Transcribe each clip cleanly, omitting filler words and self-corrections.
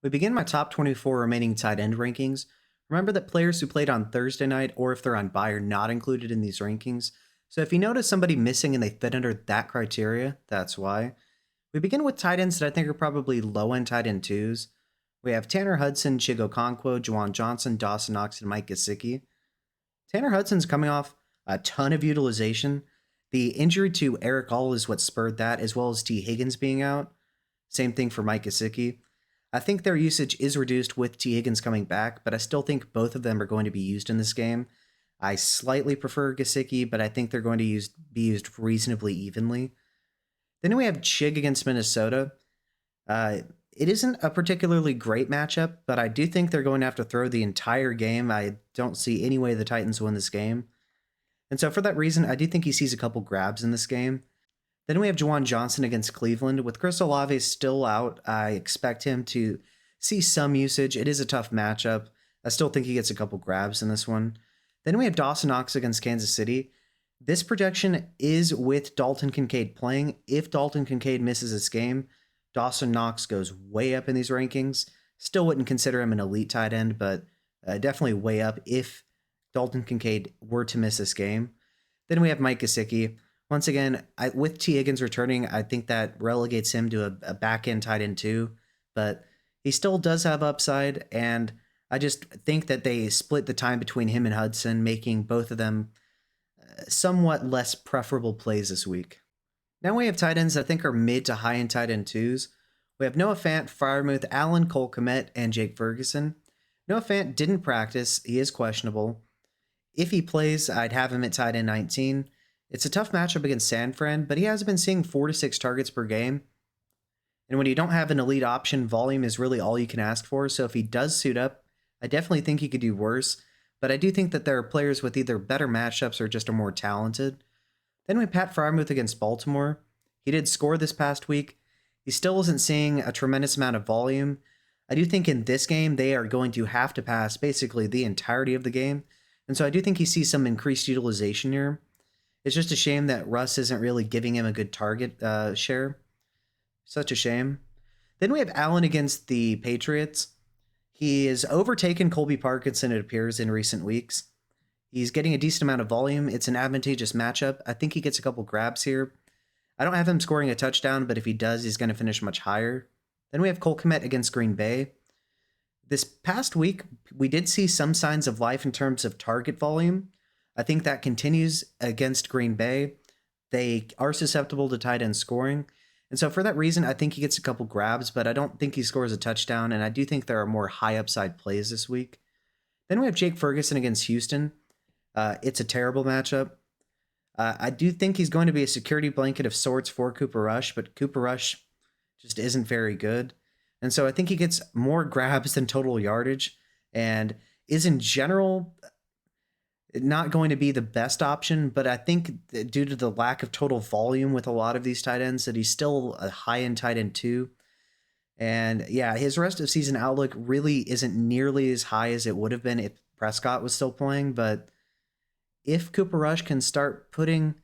We begin my top 24 remaining tight end rankings. Remember that players who played on Thursday night or if they're on bye are not included in these rankings. So if you notice somebody missing and they fit under that criteria, that's why. We begin with tight ends that I think are probably low end tight end twos. We have Tanner Hudson, Chigo Okonkwo, Juwan Johnson, Dawson Knox, and Mike Gesicki. Tanner Hudson's coming off a ton of utilization. The injury to Eric All is what spurred that, as well as T. Higgins being out. Same thing for Mike Gesicki. I think their usage is reduced with T. Higgins coming back, but I still think both of them are going to be used in this game. I slightly prefer Gesicki, but I think they're going to be used reasonably evenly. Then we have Chig against Minnesota. It isn't a particularly great matchup, but I do think they're going to have to throw the entire game. I don't see any way the Titans win this game. And so for that reason, I do think he sees a couple grabs in this game. Then we have Juwan Johnson against Cleveland. With Chris Olave still out, I expect him to see some usage. It is a tough matchup. I still think he gets a couple grabs in this one. Then we have Dawson Knox against Kansas City. This projection is with Dalton Kincaid playing. If Dalton Kincaid misses this game, Dawson Knox goes way up in these rankings. Still wouldn't consider him an elite tight end, but definitely way up if Dalton Kincaid were to miss this game. Then we have Mike Gesicki. Once again, with T. Higgins returning, I think that relegates him to a back-end tight end too, but he still does have upside, and I just think that they split the time between him and Hudson, making both of them somewhat less preferable plays this week. Now we have tight ends that I think are mid to high-end tight end twos. We have Noah Fant, Freiermuth, Allen, Cole Kmet, and Jake Ferguson. Noah Fant didn't practice. He is questionable. If he plays, I'd have him at tight end 19. It's a tough matchup against San Fran, but he has been seeing 4 to 6 targets per game. And when you don't have an elite option, volume is really all you can ask for. So if he does suit up, I definitely think he could do worse. But I do think that there are players with either better matchups or just are more talented. Then we have Pat Freiermuth against Baltimore. He did score this past week. He still isn't seeing a tremendous amount of volume. I do think in this game, they are going to have to pass basically the entirety of the game. And so I do think he sees some increased utilization here. It's just a shame that Russ isn't really giving him a good target share. Such a shame. Then we have Allen against the Patriots. He has overtaken Colby Parkinson, it appears, in recent weeks. He's getting a decent amount of volume. It's an advantageous matchup. I think he gets a couple grabs here. I don't have him scoring a touchdown, but if he does, he's going to finish much higher. Then we have Cole Kmet against Green Bay. This past week, we did see some signs of life in terms of target volume. I think that continues against Green Bay. They are susceptible to tight end scoring. And so for that reason, I think he gets a couple grabs, but I don't think he scores a touchdown. And I do think there are more high upside plays this week. Then we have Jake Ferguson against Houston. It's a terrible matchup. I do think he's going to be a security blanket of sorts for Cooper Rush, but Cooper Rush just isn't very good. And so I think he gets more grabs than total yardage and is in general not going to be the best option, but I think that due to the lack of total volume with a lot of these tight ends, that he's still a high-end tight end too. And yeah, his rest of season outlook really isn't nearly as high as it would have been if Prescott was still playing. But if Cooper Rush can start putting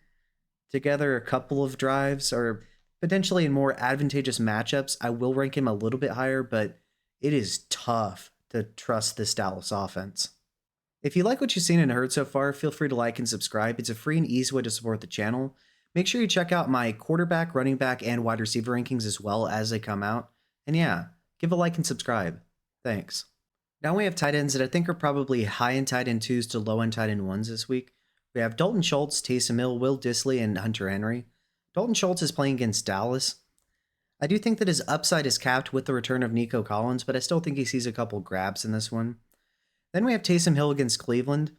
together a couple of drives or potentially in more advantageous matchups, I will rank him a little bit higher, but it is tough to trust this Dallas offense. If you like what you've seen and heard so far, feel free to like and subscribe. It's a free and easy way to support the channel. Make sure you check out my quarterback, running back, and wide receiver rankings as well as they come out. And yeah, give a like and subscribe. Thanks. Now we have tight ends that I think are probably high-end tight end twos to low-end tight end ones this week. We have Dalton Schultz, Taysom Hill, Will Dissly, and Hunter Henry. Dalton Schultz is playing against Dallas. I do think that his upside is capped with the return of Nico Collins, but I still think he sees a couple grabs in this one. Then we have Taysom Hill against Cleveland.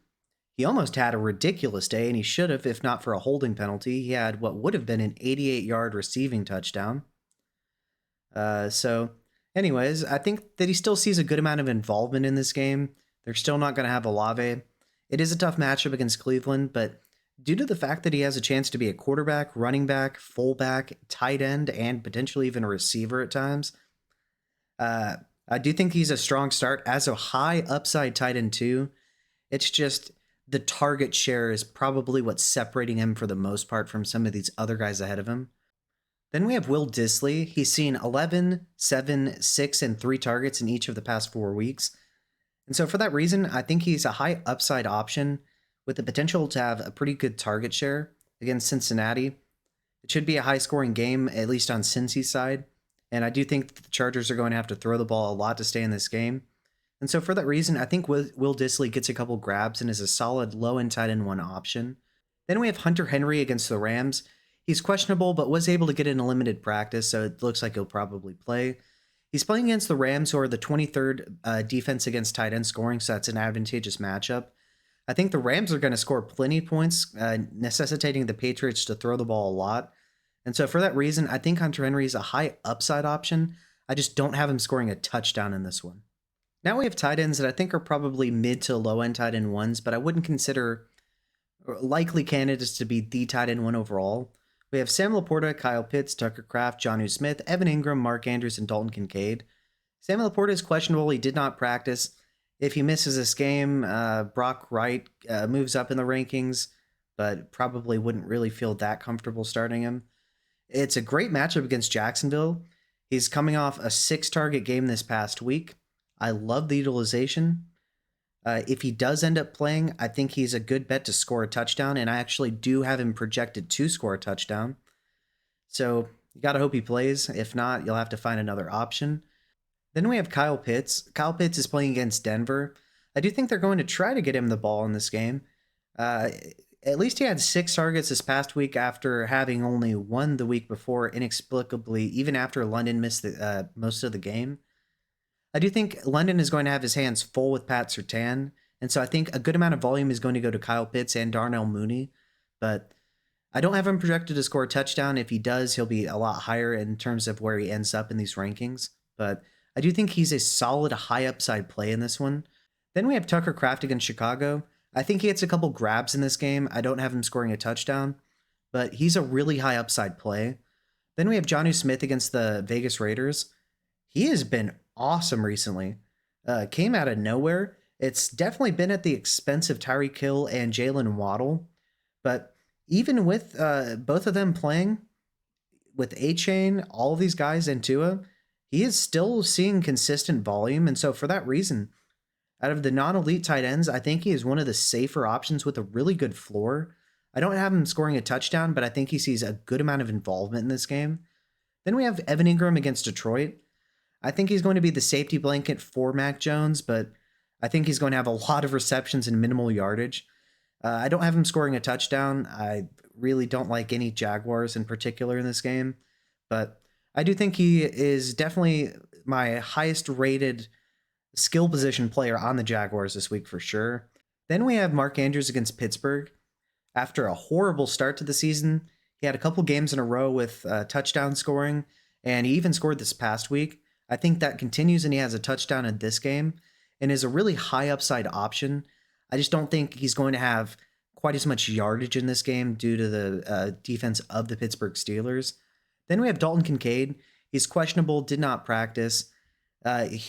He almost had a ridiculous day, and he should have if not for a holding penalty. He had what would have been an 88-yard receiving touchdown. So anyways, I think that he still sees a good amount of involvement in this game. They're still not going to have Olave. It is a tough matchup against Cleveland, but due to the fact that he has a chance to be a quarterback, running back, fullback, tight end, and potentially even a receiver at times, I do think he's a strong start as a high upside tight end too. It's just the target share is probably what's separating him for the most part from some of these other guys ahead of him. Then we have Will Disley. He's seen 11, 7, 6, and 3 targets in each of the past 4 weeks. And so for that reason, I think he's a high upside option with the potential to have a pretty good target share against Cincinnati. It should be a high scoring game, at least on Cincy's side. And I do think that the Chargers are going to have to throw the ball a lot to stay in this game. And so for that reason, I think Will Disley gets a couple grabs and is a solid low end tight end one option. Then we have Hunter Henry against the Rams. He's questionable, but was able to get in a limited practice, so it looks like he'll probably play. He's playing against the Rams, who are the 23rd defense against tight end scoring, so that's an advantageous matchup. I think the Rams are going to score plenty of points, necessitating the Patriots to throw the ball a lot. And so for that reason, I think Hunter Henry is a high upside option. I just don't have him scoring a touchdown in this one. Now we have tight ends that I think are probably mid to low end tight end ones, but I wouldn't consider likely candidates to be the tight end one overall. We have Sam Laporta, Kyle Pitts, Tucker Kraft, Jonnu Smith, Evan Ingram, Mark Andrews, and Dalton Kincaid. Sam Laporta is questionable. He did not practice. If he misses this game, Brock Wright moves up in the rankings, but probably wouldn't really feel that comfortable starting him. It's a great matchup against Jacksonville. He's coming off a 6-target game this past week. I love the utilization. If he does end up playing, I think he's a good bet to score a touchdown, and I actually do have him projected to score a touchdown. So you got to hope he plays. If not, you'll have to find another option. Then we have Kyle Pitts. Kyle Pitts is playing against Denver. I do think they're going to try to get him the ball in this game. At least he had 6 targets this past week after having only 1 the week before, inexplicably, even after London missed most of the game. I do think London is going to have his hands full with Pat Surtain, and so I think a good amount of volume is going to go to Kyle Pitts and Darnell Mooney, but I don't have him projected to score a touchdown. If he does, he'll be a lot higher in terms of where he ends up in these rankings, but I do think he's a solid high upside play in this one. Then we have Tucker Kraft against Chicago. I think he gets a couple grabs in this game. I don't have him scoring a touchdown, but he's a really high upside play. Then we have Jonnu Smith against the Vegas Raiders. He has been awesome recently. Came out of nowhere. It's definitely been at the expense of Tyreek Hill and Jalen Waddle. But even with both of them playing, with A-Chain, all of these guys, and Tua, he is still seeing consistent volume. And so for that reason, out of the non-elite tight ends, I think he is one of the safer options with a really good floor. I don't have him scoring a touchdown, but I think he sees a good amount of involvement in this game. Then we have Evan Ingram against Detroit. I think he's going to be the safety blanket for Mac Jones, but I think he's going to have a lot of receptions and minimal yardage. I don't have him scoring a touchdown. I really don't like any Jaguars in particular in this game, but I do think he is definitely my highest rated skill position player on the Jaguars this week for sure. Then we have Mark Andrews against Pittsburgh. After a horrible start to the season, he had a couple games in a row with touchdown scoring, and he even scored this past week. I think that continues, and he has a touchdown in this game and is a really high upside option. I just don't think he's going to have quite as much yardage in this game due to the defense of the Pittsburgh Steelers. Then we have Dalton Kincaid. He's questionable, did not practice.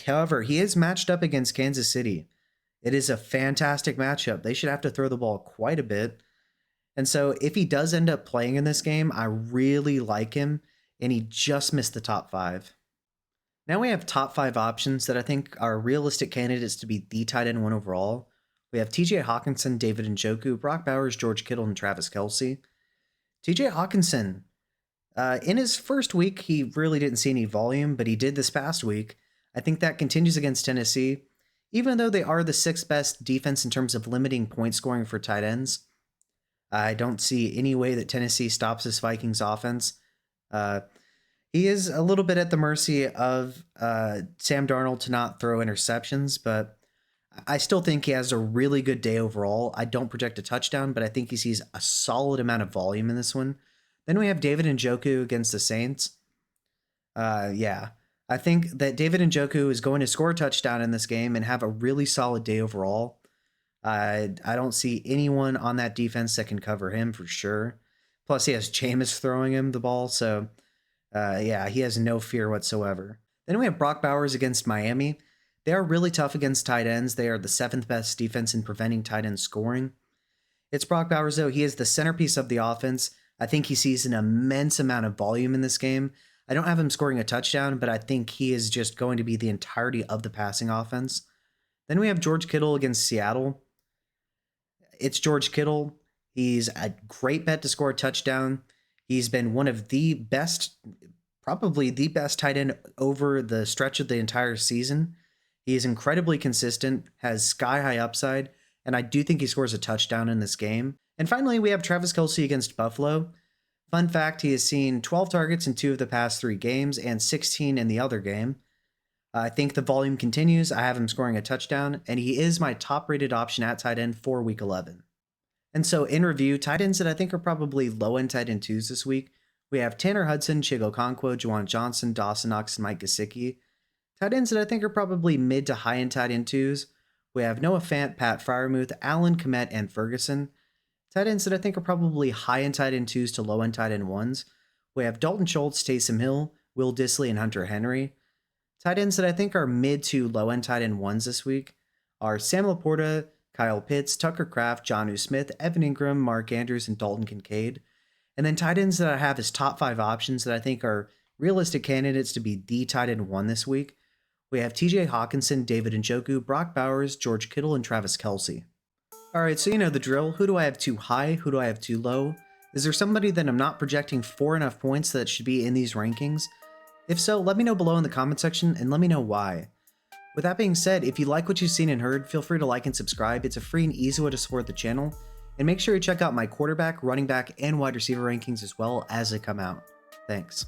However, he is matched up against Kansas City. It is a fantastic matchup. They should have to throw the ball quite a bit. And so if he does end up playing in this game, I really like him, and he just missed the top 5. Now we have top 5 options that I think are realistic candidates to be the tight end one overall. We have TJ Hawkinson, David Njoku, Brock Bowers, George Kittle, and Travis Kelce. TJ Hawkinson, in his first week, he really didn't see any volume, but he did this past week. I think that continues against Tennessee. Even though they are the 6th best defense in terms of limiting point scoring for tight ends, I don't see any way that Tennessee stops this Vikings offense. He is a little bit at the mercy of Sam Darnold to not throw interceptions, but I still think he has a really good day overall. I don't project a touchdown, but I think he sees a solid amount of volume in this one. Then we have David Njoku against the Saints. I think that David Njoku is going to score a touchdown in this game and have a really solid day overall. I don't see anyone on that defense that can cover him for sure. Plus, he has Jameis throwing him the ball, so he has no fear whatsoever. Then we have Brock Bowers against Miami. They are really tough against tight ends. They are the 7th best defense in preventing tight end scoring. It's Brock Bowers, though. He is the centerpiece of the offense. I think he sees an immense amount of volume in this game. I don't have him scoring a touchdown, but I think he is just going to be the entirety of the passing offense. Then we have George Kittle against Seattle. It's George Kittle. He's a great bet to score a touchdown. He's been one of the best, probably the best tight end over the stretch of the entire season. He is incredibly consistent, has sky-high upside, and I do think he scores a touchdown in this game. And finally, we have Travis Kelce against Buffalo. Fun fact, he has seen 12 targets in 2 of the past 3 games and 16 in the other game. I think the volume continues. I have him scoring a touchdown, and he is my top-rated option at tight end for Week 11. And so, in review, tight ends that I think are probably low-end tight end 2s this week, we have Tanner Hudson, Chig Okonkwo, Juwan Johnson, Dawson Knox, and Mike Gesicki. Tight ends that I think are probably mid to high-end tight end 2s, we have Noah Fant, Pat Freiermuth, Allen Kmet, and Ferguson. Tight ends that I think are probably high-end tight end 2s to low-end tight end 1s, we have Dalton Schultz, Taysom Hill, Will Dissly, and Hunter Henry. Tight ends that I think are mid to low-end tight end 1s this week are Sam Laporta, Kyle Pitts, Tucker Kraft, Jonnu Smith, Evan Ingram, Mark Andrews, and Dalton Kincaid. And then tight ends that I have as top 5 options that I think are realistic candidates to be the tight end 1 this week. We have TJ Hawkinson, David Njoku, Brock Bowers, George Kittle, and Travis Kelce. Alright, so you know the drill. Who do I have too high? Who do I have too low? Is there somebody that I'm not projecting for enough points that should be in these rankings? If so, let me know below in the comment section and let me know why. With that being said, if you like what you've seen and heard, feel free to like and subscribe. It's a free and easy way to support the channel. And make sure you check out my quarterback, running back, and wide receiver rankings as well as they come out. Thanks.